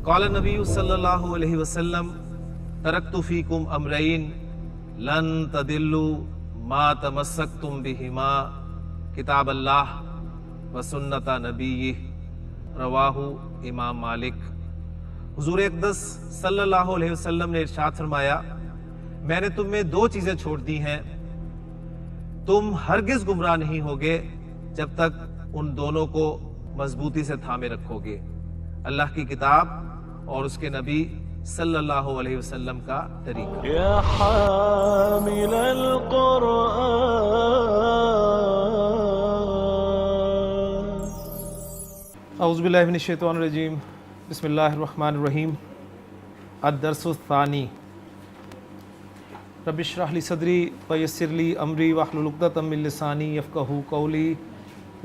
قال نبی صلی اللہ علیہ وسلم ترکت فیکم امرین لن تدلوا ما تمسکتم بہما کتاب اللہ و سنت نبیہ رواہ امام مالک۔ حضور اقدس صلی اللہ علیہ وسلم نے ارشاد فرمایا، میں نے تم میں دو چیزیں چھوڑ دی ہیں، تم ہرگز گمراہ نہیں ہوگے جب تک ان دونوں کو مضبوطی سے تھامے رکھو گے، اللہ کی کتاب اور اس کے نبی صلی اللہ علیہ وسلم کا طریقہ۔ یا حامل القرآن۔ اعوذ باللہ من الشیطان الرجیم، بسم اللہ الرحمن الرحیم۔ الدرس الثانی، رب اشرح لی صدری ویسر لی امری واحلل عقدۃ من لسانی یفقہوا قولی،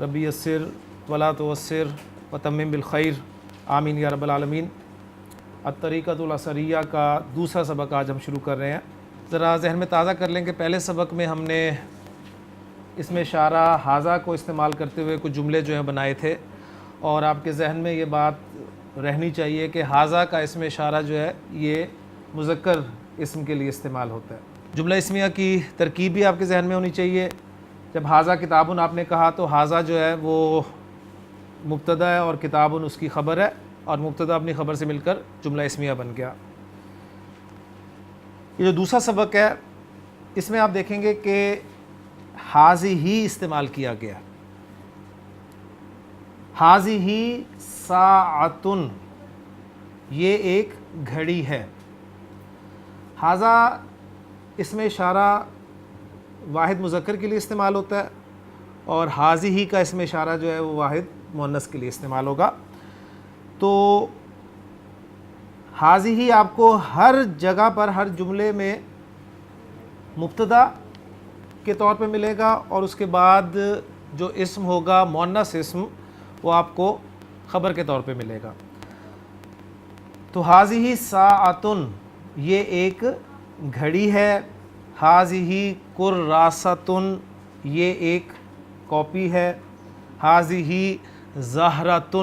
رب یسر ولا تعسر وتمم بالخیر، آمین یا رب العالمین۔ الطریقۃ العصریہ کا دوسرا سبق آج ہم شروع کر رہے ہیں۔ ذرا ذہن میں تازہ کر لیں کہ پہلے سبق میں ہم نے اس میں اشارہ حاذا کو استعمال کرتے ہوئے کچھ جملے جو ہیں بنائے تھے، اور آپ کے ذہن میں یہ بات رہنی چاہیے کہ حاذا کا اسم اشارہ جو ہے یہ مذکر اسم کے لیے استعمال ہوتا ہے۔ جملہ اسمیہ کی ترکیب بھی آپ کے ذہن میں ہونی چاہیے۔ جب حاذا کتابن آپ نے کہا تو حاذا جو ہے وہ مبتدا ہے اور کتابن اس کی خبر ہے، اور مبتدا اپنی خبر سے مل کر جملہ اسمیہ بن گیا۔ یہ جو دوسرا سبق ہے اس میں آپ دیکھیں گے کہ حاذہ استعمال کیا گیا۔ حاذہ ساعۃ، یہ ایک گھڑی ہے۔ حاذا اس میں اشارہ واحد مذکر کے لیے استعمال ہوتا ہے، اور حاذہ کا اس میں اشارہ جو ہے وہ واحد مؤنث کے لیے استعمال ہوگا۔ تو حاذہ آپ کو ہر جگہ پر ہر جملے میں مبتدا کے طور پہ ملے گا، اور اس کے بعد جو اسم ہوگا مؤنث اسم وہ آپ کو خبر کے طور پہ ملے گا۔ تو حاذہ ساعۃ، یہ ایک گھڑی ہے۔ حاذہ کراسۃ، یہ ایک کاپی ہے۔ حاذہ زہرۃ،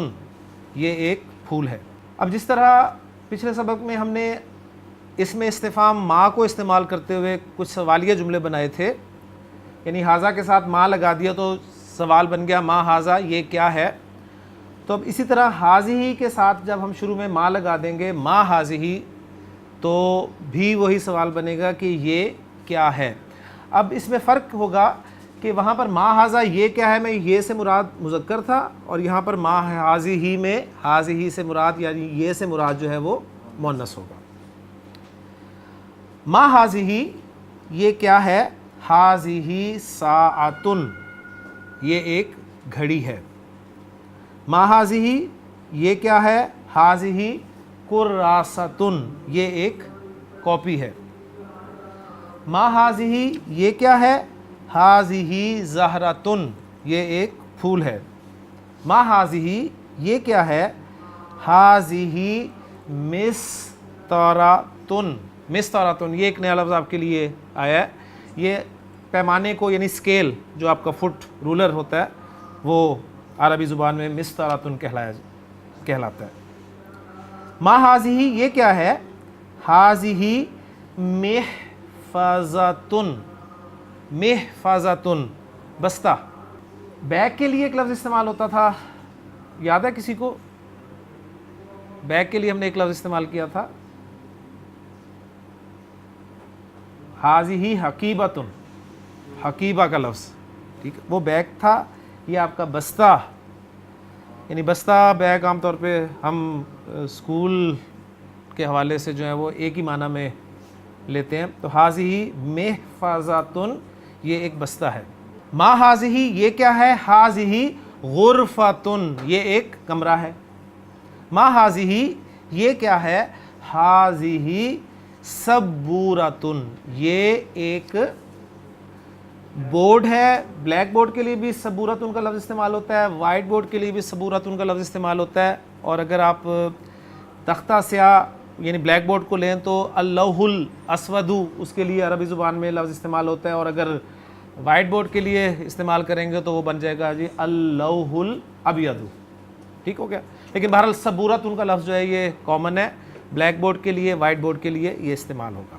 یہ ایک پھول ہے۔ اب جس طرح پچھلے سبق میں ہم نے اس میں استفہام ما کو استعمال کرتے ہوئے کچھ سوالیہ جملے بنائے تھے، یعنی حاذا کے ساتھ ما لگا دیا تو سوال بن گیا ما حاذا، یہ کیا ہے۔ تو اب اسی طرح حاذہ کے ساتھ جب ہم شروع میں ما لگا دیں گے ما حاذہ، تو بھی وہی سوال بنے گا کہ یہ کیا ہے۔ اب اس میں فرق ہوگا کہ وہاں پر ما حاذا یہ کیا ہے میں یہ سے مراد مذکر تھا، اور یہاں پر ما حاذہ میں حاذہ سے مراد یعنی یہ سے مراد جو ہے وہ مؤنث ہوگا۔ ما حاذہ یہ کیا ہے؟ حاذہ ساعۃ، یہ ایک گھڑی ہے۔ ما حاذہ یہ کیا ہے؟ حاذہ کراسۃ، یہ ایک کاپی ہے۔ ما حاذہ یہ کیا ہے؟ حاذہ زہرۃ، یہ ایک پھول ہے۔ ما حاذہ یہ کیا ہے؟ حاذہ مسطرۃ، مسطرۃ یہ ایک نیا لفظ آپ کے لیے آیا ہے۔ یہ پیمانے کو یعنی اسکیل جو آپ کا فٹ رولر ہوتا ہے وہ عربی زبان میں مسطرۃ کہلاتا ہے۔ ما حاذہ یہ کیا ہے؟ حاذہ محفظۃ، محفظۃ بستہ۔ بیگ کے لیے ایک لفظ استعمال ہوتا تھا، یاد ہے کسی کو؟ بیگ کے لیے ہم نے ایک لفظ استعمال کیا تھا، حاذہ حقیبۃ، حقیبہ کا لفظ، ٹھیک ہے، وہ بیگ تھا۔ یہ آپ کا بستہ، یعنی بستہ بیگ عام طور پہ ہم اسکول کے حوالے سے جو ہے وہ ایک ہی معنی میں لیتے ہیں۔ تو حاذہ محفظۃ یہ ایک بستہ ہے۔ ما حاذہ یہ کیا ہے؟ حاذہ غرفۃ، یہ ایک کمرہ ہے۔ ما حاذہ یہ کیا ہے؟ حاذہ سبورۃ، یہ ایک بورڈ ہے۔ بلیک بورڈ کے لیے بھی سبورۃ کا لفظ استعمال ہوتا ہے، وائٹ بورڈ کے لیے بھی سبورۃ کا لفظ استعمال ہوتا ہے، اور اگر آپ تختہ سیاہ یعنی بلیک بورڈ کو لیں تو اللوح الاسود اس کے لیے عربی زبان میں لفظ استعمال ہوتا ہے، اور اگر وائٹ بورڈ کے لیے استعمال کریں گے تو وہ بن جائے گا جی اللوح الابیض، ٹھیک ہو گیا۔ لیکن بہرحال صبورتن کا لفظ جو ہے یہ کامن ہے، بلیک بورڈ کے لیے، وائٹ بورڈ کے لیے یہ استعمال ہوگا۔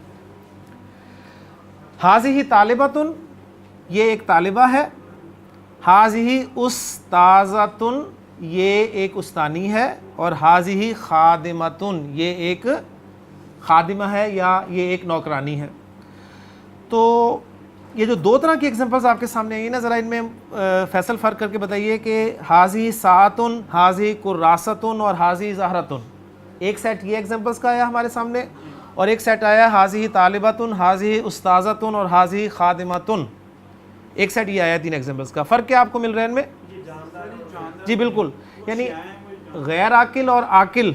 حاضی طالبتن، یہ ایک طالبہ ہے۔ حاضی استاذتن، یہ ایک استانی ہے۔ اور حاضی خادمتن، یہ ایک خادمہ ہے یا یہ ایک نوکرانی ہے۔ تو یہ جو دو طرح کی ایگزامپلز آپ کے سامنے آئی نا، ذرا ان میں فیصل فرق کر کے بتائیے کہ حاضی ساعتن، حاضی کراستن اور حاضی زہرتن، ایک سیٹ یہ ایگزامپلز کا آیا ہمارے سامنے، اور ایک سیٹ آیا حاضی طالبتن، حاضی استاذتن اور حاضی خادمتن، ایک سیٹ یہ آیا 3 ایگزامپلز کا۔ فرق کیا آپ کو مل رہا ہے ان میں؟ جی بالکل، یعنی غیر عاقل اور عاقل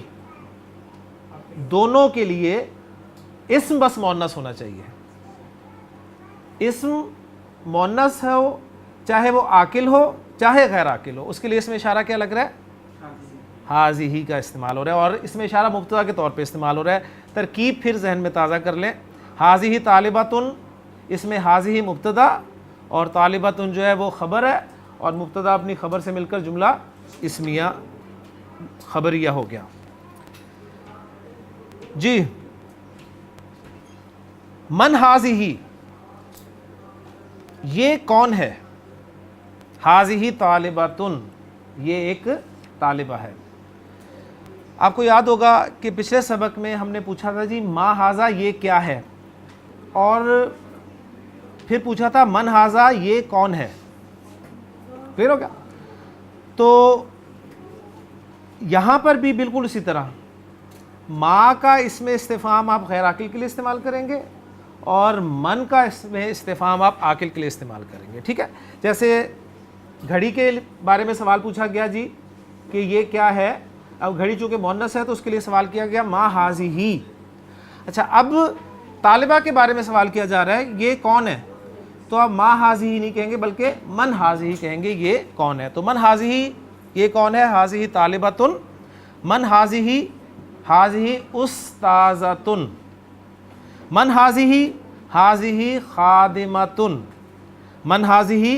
دونوں کے لیے اسم بس مؤنث ہونا چاہیے۔ اسم مؤنث ہو، چاہے وہ عاقل ہو چاہے غیر عاقل ہو، اس کے لیے اس میں اشارہ کیا لگ رہا ہے؟ حاضی ہی کا استعمال ہو رہا ہے، اور اس میں اشارہ مبتدا کے طور پہ استعمال ہو رہا ہے۔ ترکیب پھر ذہن میں تازہ کر لیں، حاضی طالبتن، اس میں حاضی ہی مبتدا اور طالبتن جو ہے وہ خبر ہے، اور مبتدا اپنی خبر سے مل کر جملہ اسمیہ خبریہ ہو گیا۔ جی من حاضی، یہ کون ہے؟ حاضی طالبتن، یہ ایک طالبہ ہے۔ آپ کو یاد ہوگا کہ پچھلے سبق میں ہم نے پوچھا تھا جی ما حاضا یہ کیا ہے، اور پھر پوچھا تھا من حاضا یہ کون ہے، کلیئر ہو گیا؟ تو یہاں پر بھی بالکل اسی طرح ما کا اس میں استفہام آپ غیر عاقل کے لیے استعمال کریں گے، اور من کا اس میں استفہام آپ عاقل کے لیے استعمال کریں گے، ٹھیک ہے؟ جیسے گھڑی کے بارے میں سوال پوچھا گیا جی کہ یہ کیا ہے، اب گھڑی چونکہ مؤنث ہے تو اس کے لیے سوال کیا گیا ما حاضی۔ اچھا اب طالبہ کے بارے میں سوال کیا جا رہا ہے یہ کون ہے، تو اب ما حاضی نہیں کہیں گے بلکہ من حاضی کہیں گے یہ کون ہے۔ تو من حاضی یہ کون ہے؟ حاضی طالبتن، من حاضی حاضی استاذتن، من حاضی خادمتن، من حاضی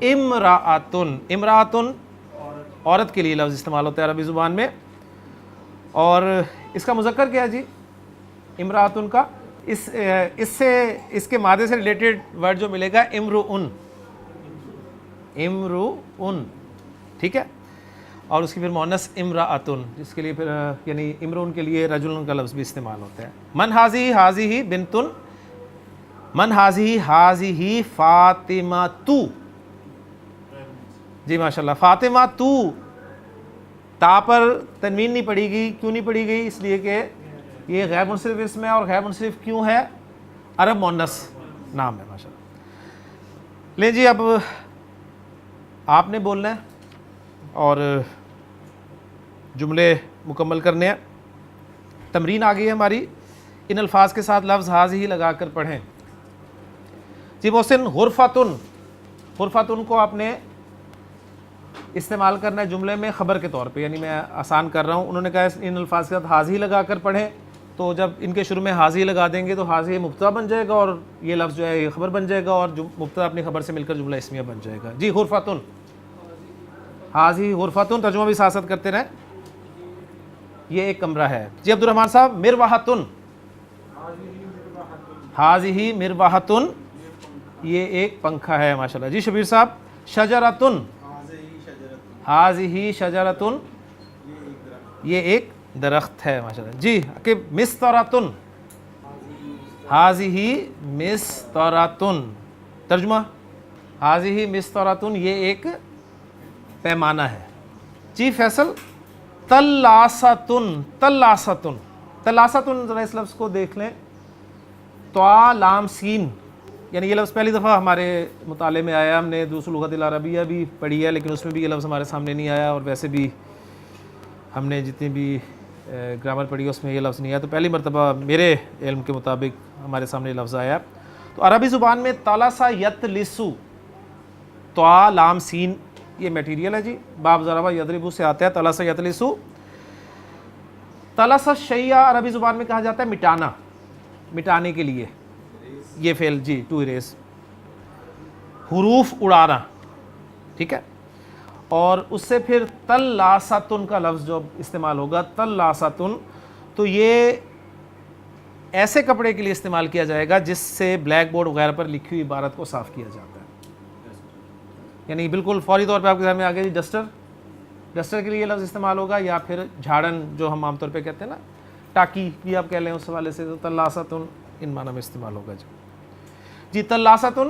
امرأتن، امرأتن عورت کے لیے لفظ استعمال ہوتا ہے عربی زبان میں، اور اس کا مذکر کیا ہے جی؟ امرأتن کا اس کے مادے سے ریلیٹڈ ورڈ جو ملے گا امرؤن، امرؤن، ٹھیک ہے؟ اور اس کی پھر مؤنث امرأتن، جس کے لیے پھر یعنی امرؤن کے لیے رجلن کا لفظ بھی استعمال ہوتا ہے۔ من حاضی بنتن، من حاضی فاطمہ تو، جی ماشاءاللہ، فاطمہ تو، تا پر تنوین نہیں پڑی گئی، کیوں نہیں پڑی گئی؟ اس لیے کہ یہ غیر منصرف اسم ہے، اور غیر منصرف کیوں ہے؟ عرب مؤنث نام ہے، ماشاءاللہ۔ لیں جی اب آپ نے بولنا ہے اور جملے مکمل کرنے ہیں۔ تمرین آ گئی ہے ہماری، ان الفاظ کے ساتھ لفظ حاضی لگا کر پڑھیں۔ جی محسن، غرفتن، غرفتن کو آپ نے استعمال کرنا ہے جملے میں خبر کے طور پہ، یعنی میں آسان کر رہا ہوں۔ انہوں نے کہا ان الفاظ کے ساتھ حاضی لگا کر پڑھیں، تو جب ان کے شروع میں حاضی لگا دیں گے تو حاضی مبتدا بن جائے گا، اور یہ لفظ جو ہے یہ خبر بن جائے گا، اور مبتدا اپنی خبر سے مل کر جملہ اسمیہ بن جائے گا۔ جی غرفتن، حاضی غرفتن، ترجمہ بھی ساتھ ساتھ کرتے رہیں، یہ ایک کمرہ ہے۔ جی عبد الرحمن صاحب، مروحتن، حاضی مروحتن، یہ ایک پنکھا ہے، ماشاءاللہ۔ جی شبیر صاحب، شجرتن، حاضی شجرتن، یہ ایک درخت ہے، ماشاءاللہ۔ جی کہ مسترتن، حاضی مسترتن، ترجمہ حاضی مسترتن، یہ ایک پیمانہ ہے۔ جی فیصل، تلاستن، تلاستن، تلاستن، ذرا اس لفظ کو دیکھ لیں، طا لام سین، یعنی یہ لفظ پہلی دفعہ ہمارے مطالعے میں آیا، ہم نے دوسری لغت العربیہ بھی پڑھی ہے لیکن اس میں بھی یہ لفظ ہمارے سامنے نہیں آیا، اور ویسے بھی ہم نے جتنی بھی گرامر پڑھی ہے اس میں یہ لفظ نہیں آیا، تو پہلی مرتبہ میرے علم کے مطابق ہمارے سامنے یہ لفظ آیا۔ تو عربی زبان میں تلسا یتلسو، طا لام سین، یہ میٹیریل ہے جی، باب ضربہ یضربو سے آتا ہے، تلسا یتلسو۔ تلسا شیء عربی زبان میں کہا جاتا ہے مٹانا، مٹانے کے لیے، یہ فعل جی ٹو اریز، حروف اڑانا، ٹھیک ہے؟ اور اس سے پھر تلاساتن کا لفظ جو استعمال ہوگا، تلاساتن، تو یہ ایسے کپڑے کے لیے استعمال کیا جائے گا جس سے بلیک بورڈ وغیرہ پر لکھی ہوئی عبارت کو صاف کیا جاتا ہے. یعنی بالکل فوری طور پہ آپ کے ذہن میں آ گیا جی ڈسٹر، ڈسٹر کے لیے یہ لفظ استعمال ہوگا، یا پھر جھاڑن جو ہم عام طور پہ کہتے ہیں نا، ٹاکی بھی آپ کہہ لیں اس حوالے سے، تو تلاساتن ان معنی میں استعمال ہوگا. جی تلاساتن،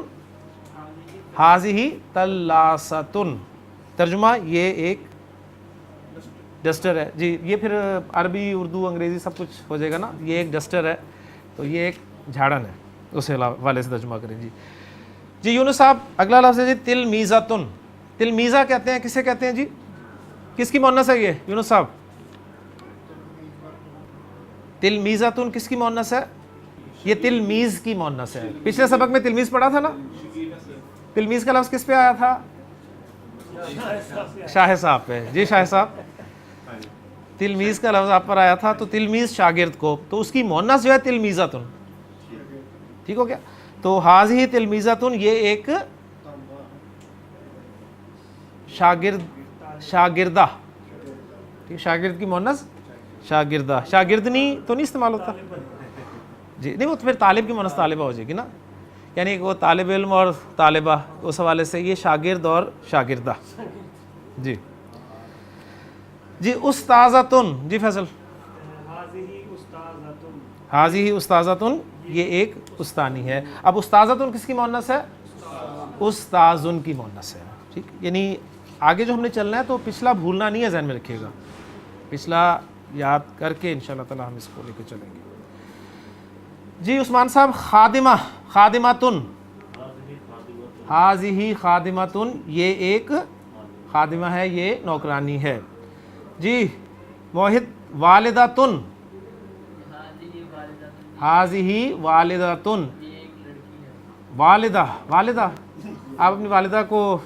حاضی تلاساتن، ترجمہ یہ ایک ڈسٹر ہے. جی یہ پھر عربی اردو انگریزی سب کچھ ہو جائے گا نا، یہ ایک ڈسٹر ہے تو یہ ایک جھاڑن ہے، اس حوالے سے ترجمہ کریں. جی یونس صاحب اگلا لفظ ہے جی تلمیزاتن. تلمیزہ کہتے ہیں، کسے کہتے ہیں جی؟ کس کی مؤنث ہے یہ یونس صاحب؟ تلمیزاتن کس کی مؤنث ہے؟ یہ تلمیز کی مؤنث ہے. پچھلے سبق میں تلمیز پڑھا تھا نا. تلمیز کا لفظ کس پہ آیا تھا؟ شاہ صاحب پہ. جی شاہ صاحب تلمیز کا لفظ آپ پر آیا تھا، تو تلمیز شاگرد کو، تو اس کی مؤنث جو ہے تلمیزاتن. ٹھیک ہو گیا؟ تو حاضی تلمیزاتن یہ ایک شاگردہ، شاگرد کی مؤنث شاگردہ. شاگردنی تو نہیں استعمال ہوتا جی، نہیں وہ تو پھر طالب کی مؤنث طالبہ ہو جائے گی نا، یعنی وہ طالب علم اور طالبہ، اس حوالے سے یہ شاگرد اور شاگردہ. جی جی استاذتن. جی فیصل. حاضی استاذتن یہ ایک استانی ہے. اب استاذتن کس کی مؤنث ہے؟ استاذن کی مؤنث ہے. ٹھیک، یعنی آگے جو ہم نے چلنا ہے تو پچھلا بھولنا نہیں ہے، ذہن میں رکھیے گا، پچھلا یاد کر کے انشاءاللہ تعالی ہم اس کو لے کے چلیں گے. جی عثمان صاحب خادمہ، خادماتن. حاضی خادماتن یہ ایک خادمہ ہے، یہ نوکرانی ہے. جی موحد والداتن. حاضی والداتن، والدہ، والدہ آپ اپنی والدہ کو،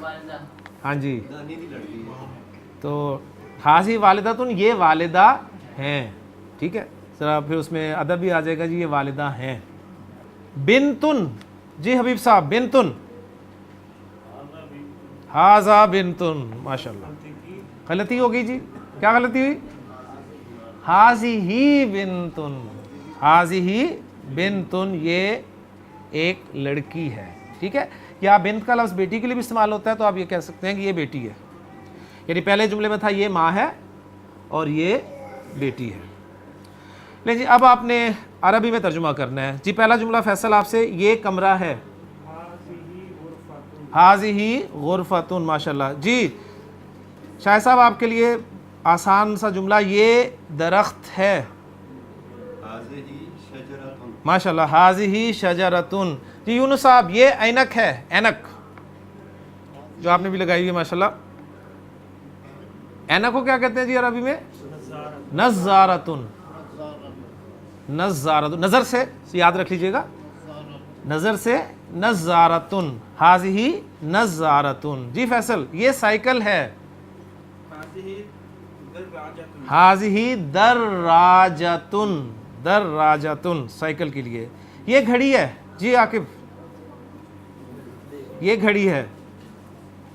ہاں جی، تو حاضی والداتن یہ والدہ ہیں. ٹھیک ہے، ذرا پھر اس میں ادب بھی آ جائے گا جی، یہ والدہ ہیں. بنتن. جی حبیب صاحب بنتن. حاضا بنتن، ماشاء اللہ. غلطی ہو گئی جی، کیا غلطی ہوئی؟ حاضی ہی بنتن. حاضی ہی بنتن یہ ایک لڑکی ہے. ٹھیک ہے، یا بنت کا لفظ بیٹی کے لیے بھی استعمال ہوتا ہے، تو آپ یہ کہہ سکتے ہیں کہ یہ بیٹی ہے. یعنی پہلے جملے میں تھا یہ ماں ہے اور یہ بیٹی ہے. لیں جی اب آپ نے عربی میں ترجمہ کرنا ہے. جی پہلا جملہ فیصل آپ سے، یہ کمرہ ہے. حاضی غرفتن، ماشاءاللہ. جی شاہ صاحب آپ کے لیے آسان سا جملہ، یہ درخت ہے. ماشاءاللہ. حاضی شجرتن. جی یونس صاحب یہ اینک ہے، اینک جو آپ نے بھی لگائی ہوئی ہے ماشاءاللہ. اینک کو کیا کہتے ہیں جی عربی میں؟ نظارتن. نظارتن، نظر سے یاد رکھ لیجئے گا، نظر سے نظارتن. حاضی نظارتن. جی فیصل یہ سائیکل ہے. حاضی دراجتن. دراجتن سائیکل کے لیے. یہ گھڑی ہے. جی عاقب یہ گھڑی ہے.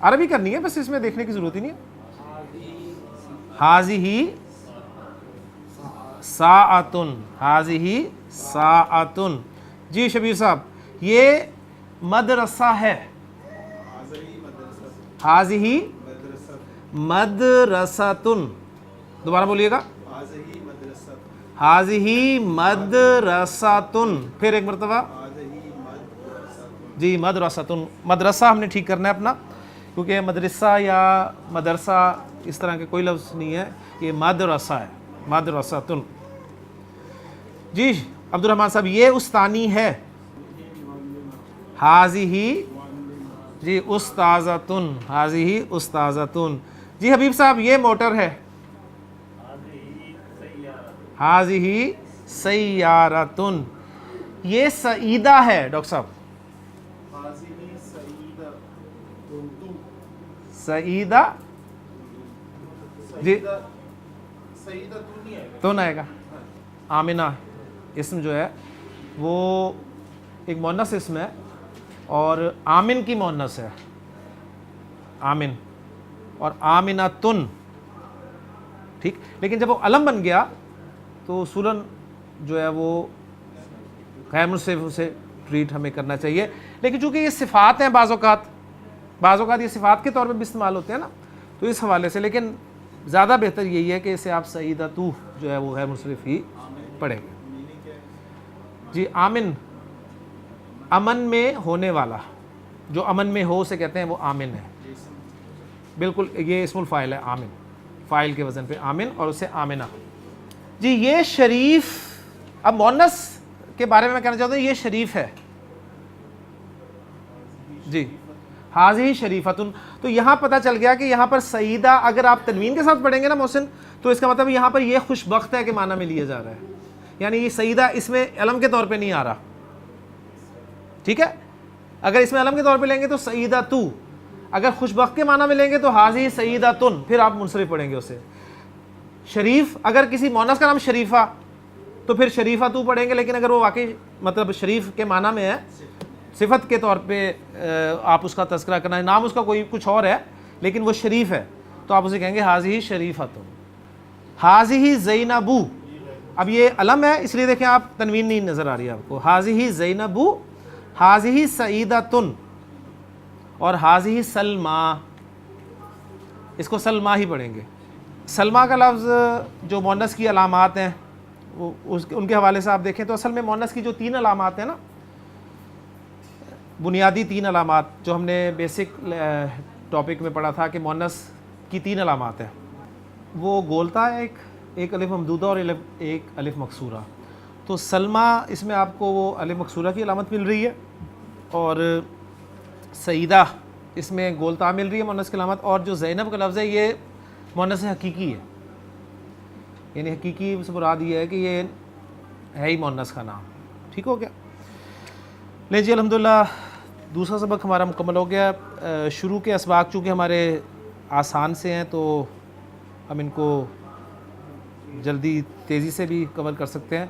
عربی کرنی ہے بس، اس میں دیکھنے کی ضرورت ہی نہیں ہے. حاضی ساعتن. حاضی ساعتن. جی شبیر صاحب یہ مدرسہ ہے. حاضی مدرستن. دوبارہ بولیے گا. حاضی مدرستن. پھر ایک مرتبہ. جی مدرستن. مدرسہ ہم نے ٹھیک کرنا ہے اپنا، کیونکہ مدرسہ یا مدرسہ اس طرح کے کوئی لفظ نہیں ہے، یہ مدرسہ ہے. مدرستن. جی عبد الرحمن صاحب یہ استانی ہے. حاضی جی استاذتن. حاضی استاذتن. جی حبیب صاحب یہ موٹر ہے. حاضی سیارتن. یہ سعیدہ ہے ڈاکٹر صاحب. سعیدہ جی تو نہ آئے گا. آمنہ اسم جو ہے وہ ایک مؤنث اسم ہے، اور آمن کی مؤنث ہے. آمن اور آمنتن، ٹھیک. لیکن جب وہ علم بن گیا تو اصولاً جو ہے وہ غیر منصرف اسے ٹریٹ ہمیں کرنا چاہیے. لیکن چونکہ یہ صفات ہیں بعض اوقات یہ صفات کے طور پہ بھی استعمال ہوتے ہیں نا، تو اس حوالے سے لیکن زیادہ بہتر یہی ہے کہ اسے آپ سیدتو جو ہے وہ غیر منصرف ہی پڑھیں گے. جی آمن، امن میں ہونے والا، جو امن میں ہو اسے کہتے ہیں وہ آمن ہے. بالکل یہ اسم الفاعل ہے آمن، فاعل کے وزن پہ آمن اور اسے آمنہ. جی یہ شریف، اب مؤنث کے بارے میں کہنا چاہتا ہوں یہ شریف ہے. جی حاضی شریفتن، تو یہاں پتہ چل گیا کہ یہاں پر سیدہ اگر آپ تنوین کے ساتھ پڑھیں گے نا محسن، تو اس کا مطلب یہاں پر یہ خوش بخت ہے کہ معنی میں لیا جا رہا ہے. یعنی یہ سیدہ اس میں علم کے طور پہ نہیں آ رہا، ٹھیک ہے. اگر اس میں علم کے طور پہ لیں گے تو سیدہ تو، اگر خوش بخت کے معنی میں لیں گے تو حاضی سیدہ تن، پھر آپ منصرف پڑھیں گے اسے. شریف اگر کسی مؤنث کا نام شریفہ تو پھر شریفہ تو پڑھیں گے، لیکن اگر وہ واقعی مطلب شریف کے معنی میں ہے، صفت کے طور پہ آپ اس کا تذکرہ کرنا ہے، نام اس کا کوئی کچھ اور ہے لیکن وہ شریف ہے، تو آپ اسے کہیں گے حاضی شریفتن. حاضی زینبو، اب یہ علم ہے اس لیے دیکھیں آپ تنوین نہیں نظر آ رہی ہے آپ کو. حاضی زینبو، حاضی سعیدتن اور حاضی سلمہ، اس کو سلمہ ہی پڑھیں گے. سلمہ کا لفظ جو مؤنث کی علامات ہیں وہ ان کے حوالے سے آپ دیکھیں تو اصل میں مؤنث کی جو 3 علامات ہیں نا، بنیادی 3 علامات جو ہم نے بیسک ٹاپک میں پڑھا تھا کہ مؤنث کی 3 علامات ہیں، وہ گولتا ہے ایک الف ممدودہ اور ایک الف مکسورہ. تو سلمہ اس میں آپ کو وہ الف مکسورہ کی علامت مل رہی ہے، اور سعیدہ اس میں گولتا مل رہی ہے مؤنث کی علامت، اور جو زینب کا لفظ ہے یہ مؤنث حقیقی ہے. یعنی حقیقی سے مراد یہ ہے کہ یہ ہے ہی مؤنث کا نام. ٹھیک ہو گیا. لیں جی الحمدللہ دوسرا سبق ہمارا مکمل ہو گیا. شروع کے اسباق چونکہ ہمارے آسان سے ہیں تو ہم ان کو جلدی تیزی سے بھی کور کر سکتے ہیں.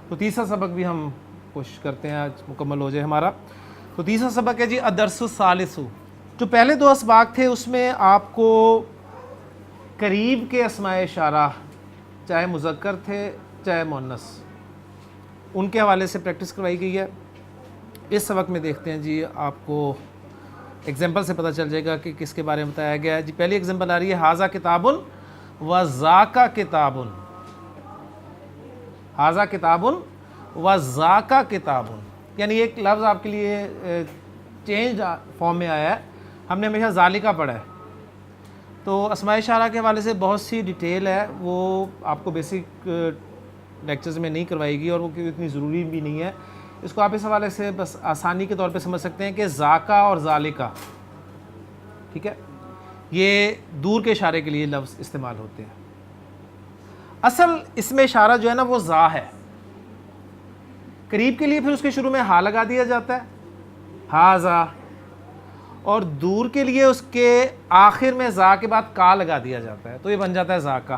تو تیسرا سبق بھی ہم کوشش کرتے ہیں آج مکمل ہو جائے ہمارا. تو تیسرا سبق ہے جی الدرس الثالث. جو پہلے 2 اسباق تھے اس میں آپ کو قریب کے اسماء اشارہ چاہے مذکر تھے چاہے مؤنث ان کے حوالے سے پریکٹس کروائی گئی ہے. اس سبق میں دیکھتے ہیں جی آپ کو ایگزامپل سے پتہ چل جائے گا کہ کس کے بارے میں بتایا گیا ہے. جی پہلی ایگزامپل آ رہی ہے ھذا کتاب و ذاک کتاب. ھذا کتاب و ذاک کتاب، یعنی ایک لفظ آپ کے لیے چینج فارم میں آیا ہے. ہم نے ہمیشہ ذالکہ پڑھا ہے. تو اسماء اشارہ کے حوالے سے بہت سی ڈیٹیل ہے، وہ آپ کو بیسک لیکچرز میں نہیں کروائی گی اور وہ اتنی ضروری بھی نہیں ہے. اس کو آپ اس حوالے سے بس آسانی کے طور پہ سمجھ سکتے ہیں کہ ذاکہ اور ذالکہ، ٹھیک ہے، یہ دور کے اشارے کے لیے لفظ استعمال ہوتے ہیں. اصل اس میں اشارہ جو ہے نا وہ ذا ہے. قریب کے لیے پھر اس کے شروع میں ہا لگا دیا جاتا ہے، ھذا، اور دور کے لیے اس کے آخر میں ذا کے بعد کا لگا دیا جاتا ہے، تو یہ بن جاتا ہے ذاکہ.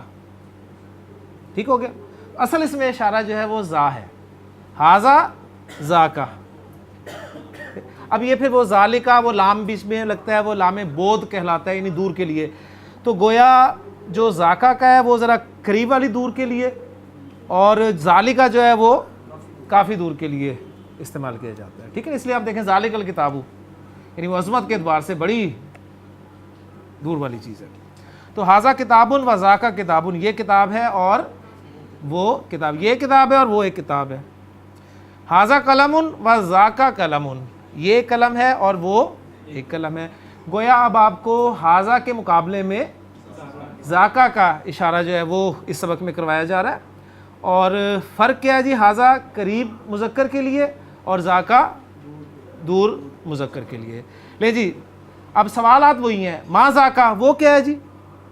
ٹھیک ہو گیا. اصل اس میں اشارہ جو ہے وہ ذا ہے، ھذا ذاکہ. اب یہ پھر وہ ذالکہ، وہ لام بیچ میں لگتا ہے، وہ لام بود کہلاتا ہے، یعنی دور کے لیے. تو گویا جو ذاکہ کا ہے وہ ذرا قریب والی دور کے لیے، اور ذالکہ جو ہے وہ کافی دور کے لیے استعمال کیا جاتا ہے. ٹھیک ہے. اس لیے آپ دیکھیں ذالک الکتاب، یعنی وہ عظمت کے اعتبار سے بڑی دور والی چیز ہے. تو ھذا کتاب و ذاک کتاب، یہ کتاب ہے اور وہ کتاب، یہ کتاب ہے اور وہ ایک کتاب ہے. ھذا قلم و ذاک قلم، یہ قلم ہے اور وہ ایک قلم ہے. گویا اب آپ کو ھذا کے مقابلے میں ذاکہ کا اشارہ جو ہے وہ اس سبق میں کروایا جا رہا ہے. اور فرق کیا ہے جی؟ ھذا قریب مذکر کے لیے اور ذاکہ دور مذکر کے لیے. لے جی اب سوالات وہی ہیں. ما ذاکہ وہ کیا ہے جی؟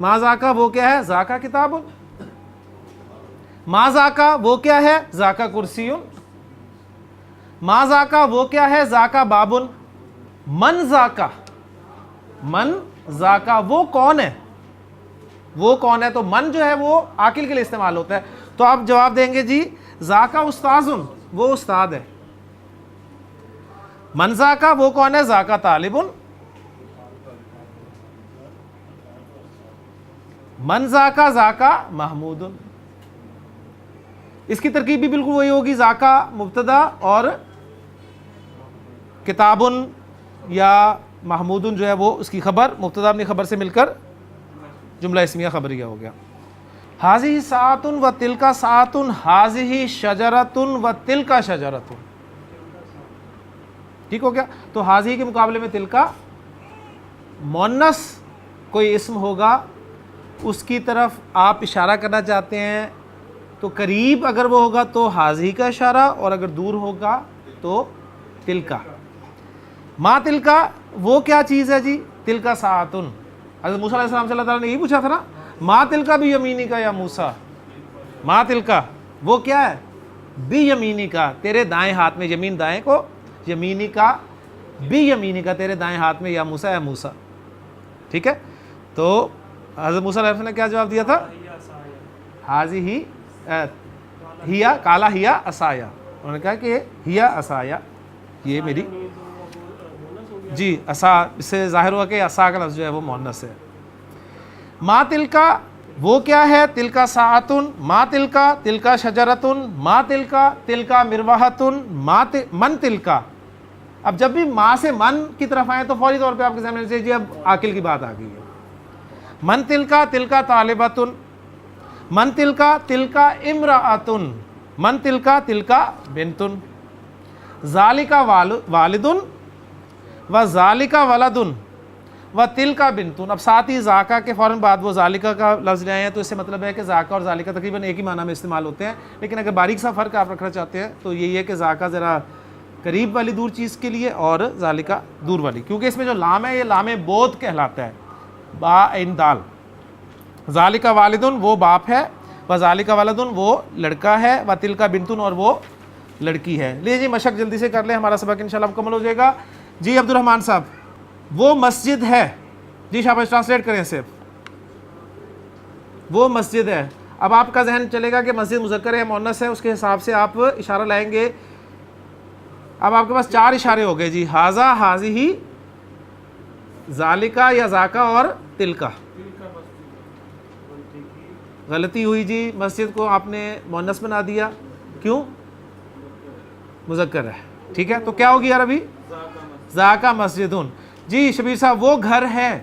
ما ذاکہ وہ کیا ہے؟ ذاکہ کتاب. ما ذاکہ وہ کیا ہے؟ ذاکہ کرسی. ما ذاکہ وہ کیا ہے؟ ذاکہ باب. من ذاکہ، من ذاکہ وہ کون ہے؟ وہ کون ہے؟ تو من جو ہے وہ عاقل کے لیے استعمال ہوتا ہے. تو آپ جواب دیں گے جی ذاکہ استاذ، وہ استاد ہے. من ذاکہ وہ کون ہے؟ ذاکہ طالب. من ذاکا ذاکا محمود. اس کی ترکیب بھی بالکل وہی ہوگی, ذاکا مبتدا اور کتابن یا محمودن جو ہے وہ اس کی خبر, مبتدا اپنی خبر سے مل کر جملہ اسمیہ خبریہ ہو گیا. حاضی ساعتن و تلکا ساعتن حاضی شجرتن و تلکا شجرتن. ٹھیک ہو گیا. تو حاضی کے مقابلے میں تلکا مؤنث کوئی اسم ہوگا, اس کی طرف آپ اشارہ کرنا چاہتے ہیں تو قریب اگر وہ ہوگا تو حاضی کا اشارہ, اور اگر دور ہوگا تو تلکا. ما تلکا وہ کیا چیز ہے جی؟ تلکا ساعتن. حضرت موسیٰ علیہ السلام سے اللہ تعالیٰ نے یہی پوچھا تھا نا, ما تلکا بھی یمینی کا یا موسیٰ, ما تلکا وہ کیا ہے؟ بھی یمینی کا, تیرے دائیں ہاتھ میں, یمین دائیں کو, یمینی کا بھی یمینی کا تیرے دائیں ہاتھ میں, یا موسیٰ یا موسیٰ. ٹھیک ہے. تو حضرت موسیٰ علیہ السلام نے کیا جواب دیا تھا؟ حاضی ہی ہیا کالا ہیا عصایا. انہوں نے کہا کہ ہیا عصایا, یہ میری جی عصا. اس سے ظاہر ہوا کہ عصا کا لفظ جو ہے وہ مؤنث ہے. ما تلکا وہ کیا ہے؟ تلکا ساعتن, ما تلکا تلکا شجرتن, ما تلکا تلکا مرواحتن, من تلکا. اب جب بھی ما سے من کی طرف آئے تو فوری طور پہ آپ کے سامنے سے جی اب عاقل کی بات آ گئی ہے. من تلکا تلکا طالبتن, من تلکا تلکا امرأتن, من تلکا تلکا بنتن, ذالکا والدن و ذالکا ولدن و تلکا بنتن. اب ساتھ ہی ذاکا کے فوراً بعد وہ ذالکا کا لفظ لے آئے ہیں, تو اس سے مطلب ہے کہ ذاکا اور ذالکا تقریباً ایک ہی معنی میں استعمال ہوتے ہیں. لیکن اگر باریک سا فرق آپ رکھنا چاہتے ہیں تو یہی ہے کہ ذاکا ذرا قریب والی دور چیز کے لیے اور ذالکا دور والی, کیونکہ اس میں جو لام ہے یہ لام بود کہلاتا ہے, با عین دال. ذالکا والدن وہ باپ ہے, و ذالکا ولدن وہ لڑکا ہے, و تلکا بنتن اور وہ لڑکی ہے. لیجیے جی مشق جلدی سے کر لیں, ہمارا سبق انشاءاللہ مکمل ہو جائے گا. جی عبد الرحمن صاحب, وہ مسجد ہے. جی شاباش, ٹرانسلیٹ کریں اسے. وہ مسجد ہے. اب آپ کا ذہن چلے گا کہ مسجد مذکر ہے مؤنث ہے, اس کے حساب سے آپ اشارہ لائیں گے. اب آپ کے پاس 4 اشارے ہو گئے جی, حاذا حاذی ذالکا یا ذاکا اور تلکا. غلطی ہوئی جی, مسجد کو آپ نے مؤنث بنا دیا. کیوں؟ مذکر ہے. ٹھیک ہے, تو کیا ہوگی یار ابھی؟ ذاکا مسجدن. جی شبیر صاحب, وہ گھر ہے.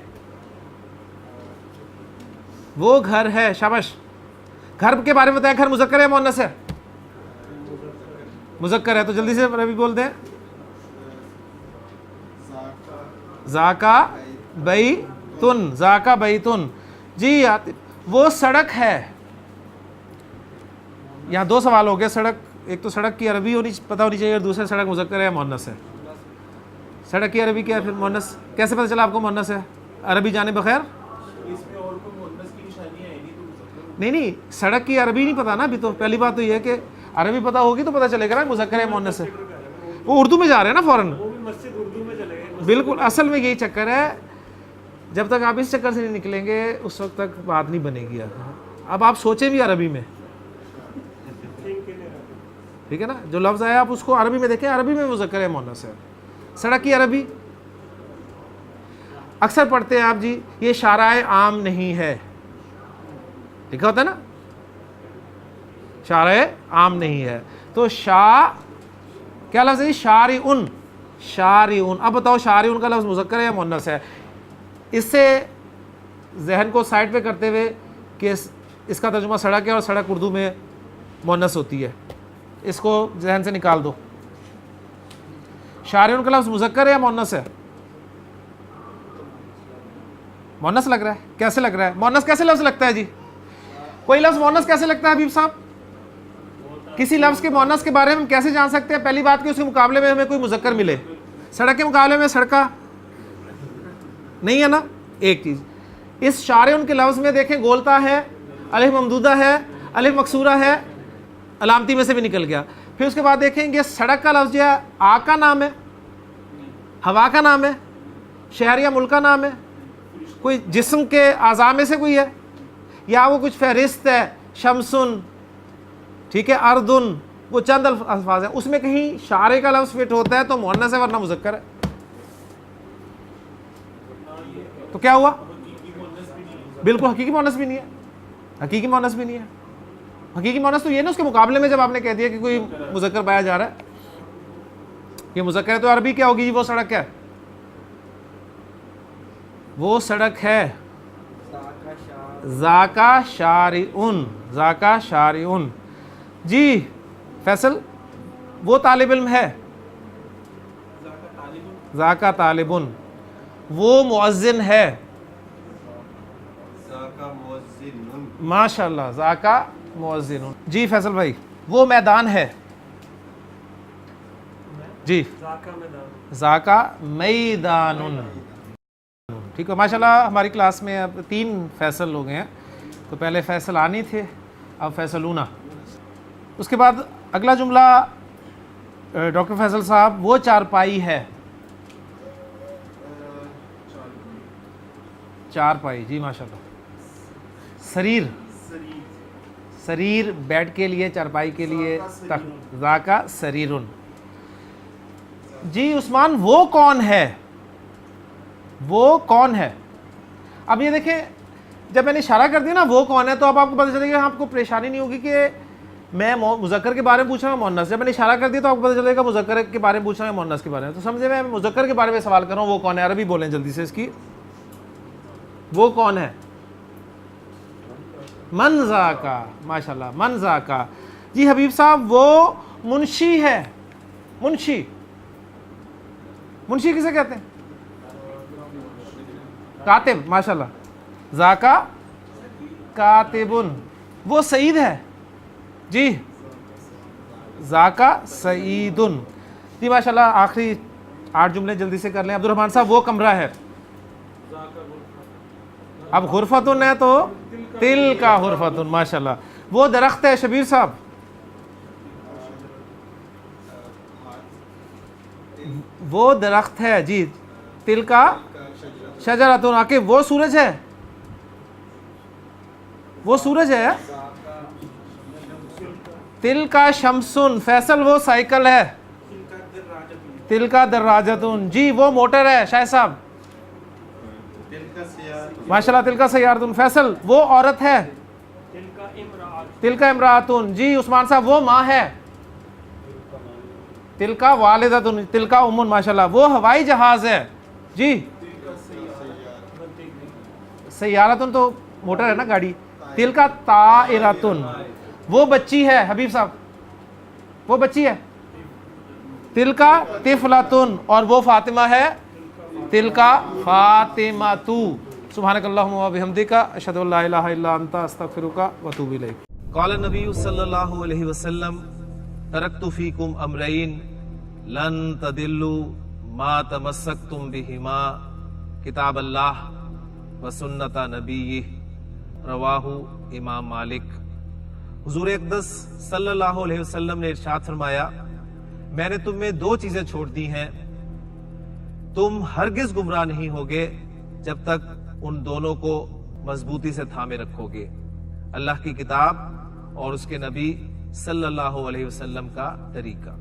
وہ گھر ہے, شاباش. گھر کے بارے میں بتائیں, گھر مذکر ہے مؤنث ہے؟ مذکر ہے. تو جلدی سے ربی بول دیں. ذاکا بیتن, ذاکا بیتن. جی وہ سڑک ہے. یہاں 2 سوال ہو گئے. سڑک, ایک تو سڑک کی عربی پتہ ہونی چاہیے, اور دوسرا سڑک مذکر ہے مؤنث ہے. سڑک کی عربی کیا ہے پھر مؤنث؟ کیسے پتہ چلا آپ کو مؤنث ہے؟ عربی جانے بخیر. نہیں, سڑک کی عربی نہیں پتہ نا ابھی. تو پہلی بات تو یہ ہے کہ عربی پتہ ہوگی تو پتہ چلے گا نا مذکر ہے مؤنث ہے. وہ اردو میں جا رہے ہیں نا فوراً. بالکل, اصل میں یہی چکر ہے. جب تک آپ اس چکر سے نہیں نکلیں گے اس وقت تک بات نہیں بنے گی. اب آپ سوچیں بھی عربی میں, ٹھیک ہے نا. جو لفظ آیا آپ اس کو عربی میں دیکھیں, عربی میں مذکر ہے مؤنث ہے. سڑک کی عربی اکثر پڑھتے ہیں آپ جی, یہ شارع عام نہیں ہے. لکھا ہوتا ہے نا شارع عام نہیں ہے. تو کیا لفظ ہے؟ شارعن. شارعن. اب بتاؤ شارعن کا لفظ مذکر ہے یا مؤنث ہے؟ اس سے ذہن کو سائڈ پہ کرتے ہوئے کہ اس کا ترجمہ سڑک ہے اور سڑک اردو میں مؤنث ہوتی ہے, اس کو ذہن سے نکال دو. شارعن کا لفظ مذکر ہے یا مؤنث ہے؟ مؤنث لگ رہا ہے. کیسے لگ رہا ہے مؤنث؟ کیسے لفظ لگتا ہے جی؟ کوئی لفظ مؤنث کیسے لگتا ہے حبیب صاحب؟ کسی لفظ کے مؤنث کے بارے میں ہم کیسے جان سکتے ہیں؟ پہلی بات کہ اس کے مقابلے میں ہمیں کوئی مذکر ملے. سڑک کے مقابلے میں سڑکا نہیں ہے نا. ایک چیز اس شارعن کے لفظ میں دیکھیں, گولتا ہے, الف ممدودہ ہے, الف مکسورہ ہے, علامتی میں سے بھی نکل گیا. پھر اس کے بعد دیکھیں گے سڑک کا لفظ جو ہے آگ کا نام ہے, ہوا کا نام ہے, شہر یا ملک کا نام ہے, کوئی جسم کے اعضاء میں سے کوئی ہے, یا وہ کچھ فہرست ہے, شمسن, ٹھیک ہے, اردن, وہ چند الفاظ ہیں. اس میں کہیں شارع کا لفظ فٹ ہوتا ہے تو مؤنث ہے ورنہ مذکر ہے. تو کیا ہوا؟ بالکل حقیقی مؤنث بھی نہیں ہے، حقیقی مؤنث بھی نہیں ہے. حقیقی مؤنث تو یہ نا اس کے مقابلے میں جب آپ نے کہہ دیا کہ کوئی مذکر پایا جا رہا ہے، یہ مذکر ہے تو عربی کیا ہوگی جی؟ وہ سڑک ہے، وہ سڑک ہے ذاکا شارعن، ذاکا شارعن. جی فیصل وہ طالب علم ہے، ذاکا طالبن. وہ مؤذن ہے، ماشاء اللہ ذاکا مؤذن. جی فیصل بھائی وہ میدان ہے، جی ذاکا میدان. ٹھیک ہے ماشاء اللہ. ہماری کلاس میں اب 3 فیصل لوگ ہیں، تو پہلے فیصل آنی تھے، اب فیصلونا. اس کے بعد اگلا جملہ ڈاکٹر فیصل صاحب وہ چارپائی ہے، چارپائی. جی ماشاء اللہ. سریر، سریر بیڈ کے لیے، چارپائی کے لیے تخت، ذاکا سریرن. جی عثمان وہ کون ہے، وہ کون ہے؟ اب یہ دیکھیں جب میں نے اشارہ کر دیا نا وہ کون ہے، تو اب آپ کو پتہ چلے گا، آپ کو پریشانی نہیں ہوگی کہ میں مذکر کے بارے میں پوچھ رہا ہوں مؤنث. جب میں نے اشارہ کر دیا تو آپ کو پتہ چلے گا مذکر کے بارے میں پوچھ رہا ہوں مؤنث کے بارے میں. تو سمجھے میں مذکر کے بارے میں سوال کر رہا ہوں، وہ کون ہے؟ عربی بولیں جلدی سے اس کی. وہ کون ہے؟ من ذاکا، ماشاءاللہ من ذاکا. جی حبیب صاحب وہ منشی ہے، منشی. منشی کسے کہتے ہیں؟ کاتب، ماشاءاللہ ذاکا کاتبن. وہ سعید ہے، جی ذاکا سعیدن. جی ماشاءاللہ. آخری 8 جملے جلدی سے کر لیں. عبد الرحمن صاحب وہ کمرہ ہے. اب غرفتن ہے تو تل کا غرفتن، ماشاءاللہ. وہ درخت ہے شبیر صاحب، وہ درخت ہے. جی تل کا شجرتن. عاقب وہ سورج ہے، وہ سورج ہے. تل کا شمسن. فیصل وہ سائیکل ہے، تل کا دراجتن. جی وہ موٹر ہے شاہ صاحب، ماشاءاللہ تل کا سیارتن. فیصل وہ عورت ہے، تل کا امراتن. جی عثمان صاحب وہ ماں ہے، تل کا والدتن. تل کا امن. ماشاءاللہ. وہ ہوائی جہاز ہے، جی سیارتن تو موٹر ہے نا گاڑی. تل کا طائرتن. وہ بچی ہے حبیب صاحب، وہ بچی ہے، تل کا طفلتن. اور وہ فاطمہ ہے، تل کا فاطمہ تو. سبحانک اللہم و بحمدک، اشہد ان لا الہ الا انت، استغفرک و اتوب الیک. قال النبی صلی اللہ علیہ وسلم ترکت فیکم امرین لن تدلوا ما تمسکتم بہما کتاب اللہ و سنت نبیہ. رواہ امام مالک. حضور اقدس صلی اللہ علیہ وسلم نے ارشاد فرمایا، میں نے تم میں 2 چیزیں چھوڑ دی ہیں، تم ہرگز گمراہ نہیں ہوگے جب تک ان دونوں کو مضبوطی سے تھامے رکھو گے، اللہ کی کتاب اور اس کے نبی صلی اللہ علیہ وسلم کا طریقہ.